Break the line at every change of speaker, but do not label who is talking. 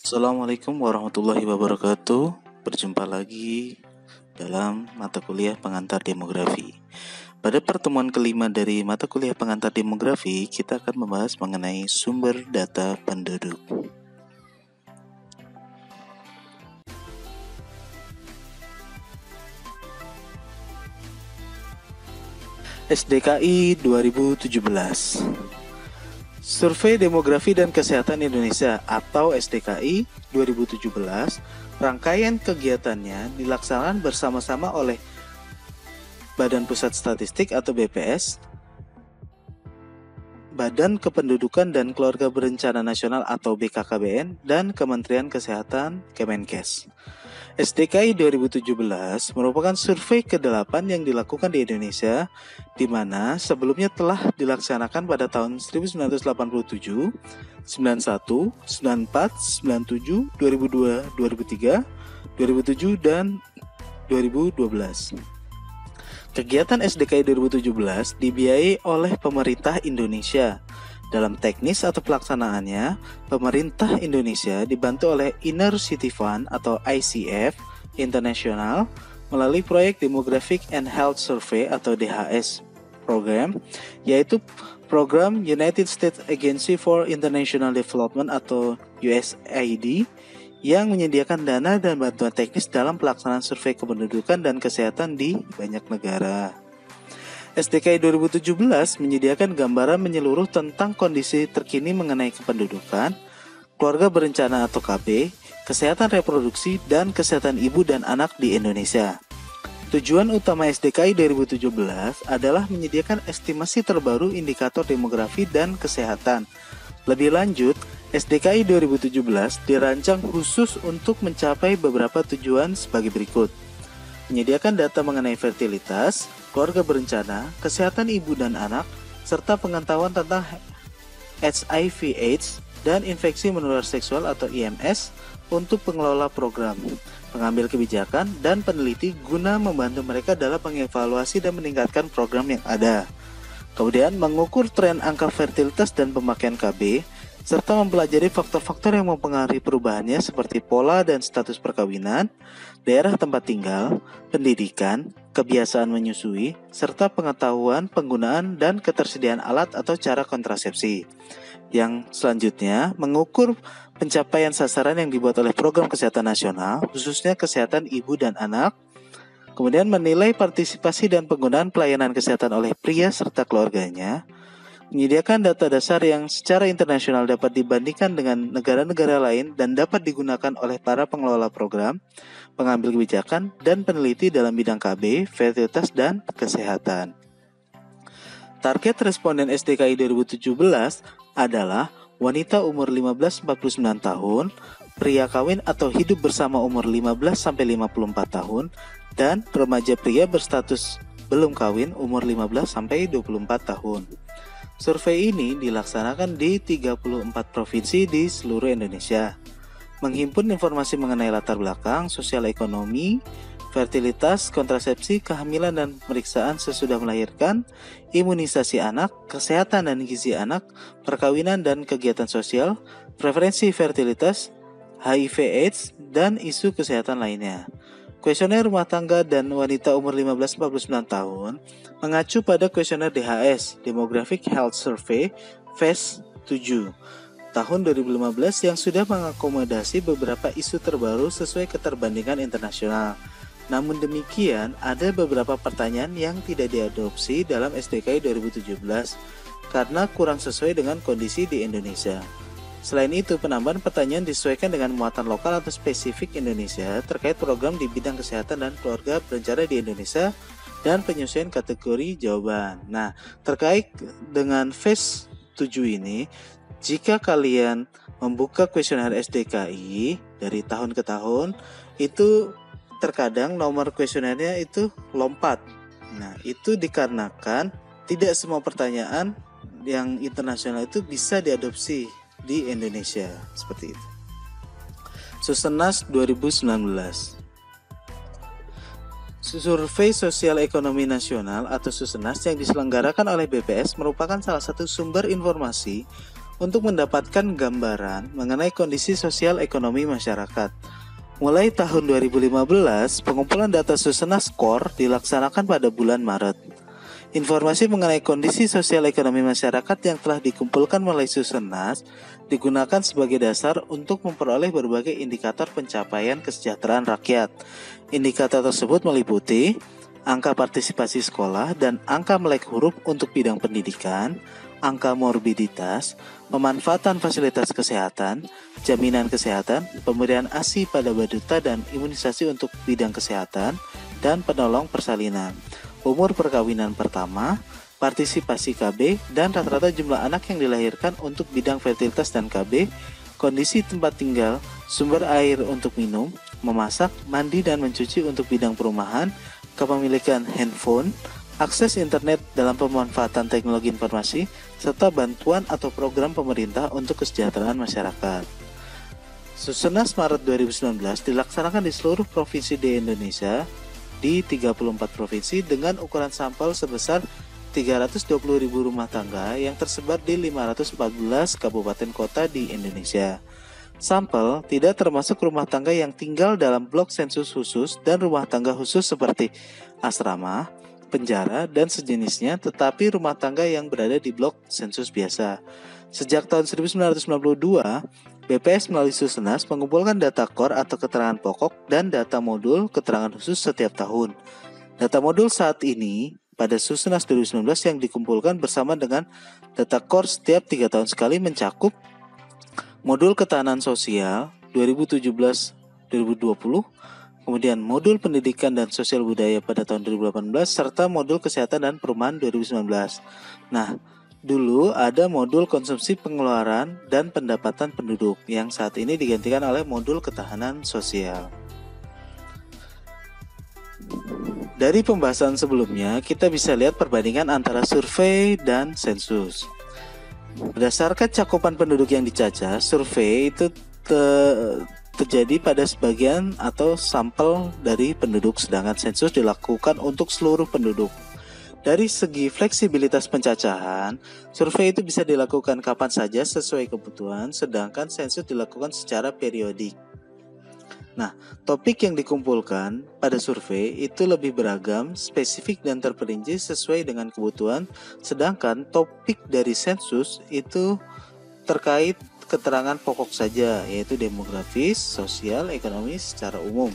Assalamualaikum warahmatullahi wabarakatuh. Berjumpa lagi dalam mata kuliah pengantar demografi. Pada pertemuan kelima dari mata kuliah pengantar demografi, kita akan membahas mengenai sumber data penduduk. SDKI 2017. Survei Demografi dan Kesehatan Indonesia atau SDKI 2017, rangkaian kegiatannya dilaksanakan bersama-sama oleh Badan Pusat Statistik atau BPS, Badan Kependudukan dan Keluarga Berencana Nasional atau BKKBN, dan Kementerian Kesehatan Kemenkes. SDKI 2017 merupakan survei ke-8 yang dilakukan di Indonesia, di mana sebelumnya telah dilaksanakan pada tahun 1987, 91, 94, 97, 2002, 2003, 2007, dan 2012. Kegiatan SDKI 2017 dibiayai oleh pemerintah Indonesia. Dalam teknis atau pelaksanaannya, pemerintah Indonesia dibantu oleh Inner City Fund atau ICF International melalui proyek Demographic and Health Survey atau DHS program, yaitu program United States Agency for International Development atau USAID yang menyediakan dana dan bantuan teknis dalam pelaksanaan survei kependudukan dan kesehatan di banyak negara. SDKI 2017 menyediakan gambaran menyeluruh tentang kondisi terkini mengenai kependudukan, keluarga berencana atau KB, kesehatan reproduksi, dan kesehatan ibu dan anak di Indonesia. Tujuan utama SDKI 2017 adalah menyediakan estimasi terbaru indikator demografi dan kesehatan. Lebih lanjut, SDKI 2017 dirancang khusus untuk mencapai beberapa tujuan sebagai berikut. Menyediakan data mengenai fertilitas, keluarga berencana, kesehatan ibu dan anak, serta pengetahuan tentang HIV/AIDS dan infeksi menular seksual atau IMS untuk pengelola program, pengambil kebijakan, dan peneliti guna membantu mereka dalam mengevaluasi dan meningkatkan program yang ada. Kemudian mengukur tren angka fertilitas dan pemakaian KB, serta mempelajari faktor-faktor yang mempengaruhi perubahannya seperti pola dan status perkawinan, daerah tempat tinggal, pendidikan, kebiasaan menyusui, serta pengetahuan penggunaan dan ketersediaan alat atau cara kontrasepsi. Yang selanjutnya, mengukur pencapaian sasaran yang dibuat oleh Program Kesehatan Nasional, khususnya kesehatan ibu dan anak. Kemudian menilai partisipasi dan penggunaan pelayanan kesehatan oleh pria serta keluarganya. Menyediakan data dasar yang secara internasional dapat dibandingkan dengan negara-negara lain dan dapat digunakan oleh para pengelola program, pengambil kebijakan, dan peneliti dalam bidang KB, fertilitas, dan kesehatan. Target responden SDKI 2017 adalah wanita umur 15-49 tahun, pria kawin atau hidup bersama umur 15-54 tahun, dan remaja pria berstatus belum kawin umur 15-24 tahun. Survei ini dilaksanakan di 34 provinsi di seluruh Indonesia. Menghimpun informasi mengenai latar belakang, sosial ekonomi, fertilitas, kontrasepsi, kehamilan dan pemeriksaan sesudah melahirkan, imunisasi anak, kesehatan dan gizi anak, perkawinan dan kegiatan sosial, preferensi fertilitas, HIV/AIDS, dan isu kesehatan lainnya. Kuesioner rumah tangga dan wanita umur 15-49 tahun mengacu pada kuesioner DHS, Demographic Health Survey, Phase 7, tahun 2015 yang sudah mengakomodasi beberapa isu terbaru sesuai keterbandingan internasional. Namun demikian, ada beberapa pertanyaan yang tidak diadopsi dalam SDKI 2017 karena kurang sesuai dengan kondisi di Indonesia. Selain itu, penambahan pertanyaan disesuaikan dengan muatan lokal atau spesifik Indonesia terkait program di bidang kesehatan dan keluarga berencana di Indonesia dan penyesuaian kategori jawaban. Nah, terkait dengan phase 7 ini, jika kalian membuka kuesioner SDKI dari tahun ke tahun, itu terkadang nomor kuesionernya itu lompat. Nah, itu dikarenakan tidak semua pertanyaan yang internasional itu bisa diadopsi di Indonesia, seperti itu. Susenas 2019. Survei Sosial Ekonomi Nasional atau Susenas yang diselenggarakan oleh BPS merupakan salah satu sumber informasi untuk mendapatkan gambaran mengenai kondisi sosial ekonomi masyarakat. Mulai tahun 2015, pengumpulan data Susenas Core dilaksanakan pada bulan Maret. Informasi mengenai kondisi sosial ekonomi masyarakat yang telah dikumpulkan melalui Susenas digunakan sebagai dasar untuk memperoleh berbagai indikator pencapaian kesejahteraan rakyat. Indikator tersebut meliputi angka partisipasi sekolah dan angka melek huruf untuk bidang pendidikan, angka morbiditas, pemanfaatan fasilitas kesehatan, jaminan kesehatan, pemberian ASI pada balita dan imunisasi untuk bidang kesehatan, dan penolong persalinan, umur perkawinan pertama, partisipasi KB, dan rata-rata jumlah anak yang dilahirkan untuk bidang fertilitas dan KB, kondisi tempat tinggal, sumber air untuk minum, memasak, mandi dan mencuci untuk bidang perumahan, kepemilikan handphone, akses internet dalam pemanfaatan teknologi informasi, serta bantuan atau program pemerintah untuk kesejahteraan masyarakat. Susenas Maret 2019 dilaksanakan di seluruh provinsi di Indonesia di 34 provinsi dengan ukuran sampel sebesar 320.000 rumah tangga yang tersebar di 514 kabupaten kota di Indonesia. Sampel tidak termasuk rumah tangga yang tinggal dalam blok sensus khusus dan rumah tangga khusus seperti asrama, penjara, dan sejenisnya, tetapi rumah tangga yang berada di blok sensus biasa. Sejak tahun 1992, BPS melalui Susenas mengumpulkan data core atau keterangan pokok dan data modul keterangan khusus setiap tahun. Data modul saat ini pada Susenas 2019 yang dikumpulkan bersama dengan data core setiap 3 tahun sekali mencakup modul ketahanan sosial 2017-2020, kemudian modul pendidikan dan sosial budaya pada tahun 2018, serta modul kesehatan dan perumahan 2019. Nah, dulu ada modul konsumsi pengeluaran dan pendapatan penduduk yang saat ini digantikan oleh modul ketahanan sosial. Dari pembahasan sebelumnya, kita bisa lihat perbandingan antara survei dan sensus. Berdasarkan cakupan penduduk yang dicacah, survei itu terjadi pada sebagian atau sampel dari penduduk, sedangkan sensus dilakukan untuk seluruh penduduk. Dari segi fleksibilitas pencacahan, survei itu bisa dilakukan kapan saja sesuai kebutuhan, sedangkan sensus dilakukan secara periodik. Nah, topik yang dikumpulkan pada survei itu lebih beragam, spesifik dan terperinci sesuai dengan kebutuhan, sedangkan topik dari sensus itu terkait keterangan pokok saja, yaitu demografis, sosial, ekonomi secara umum.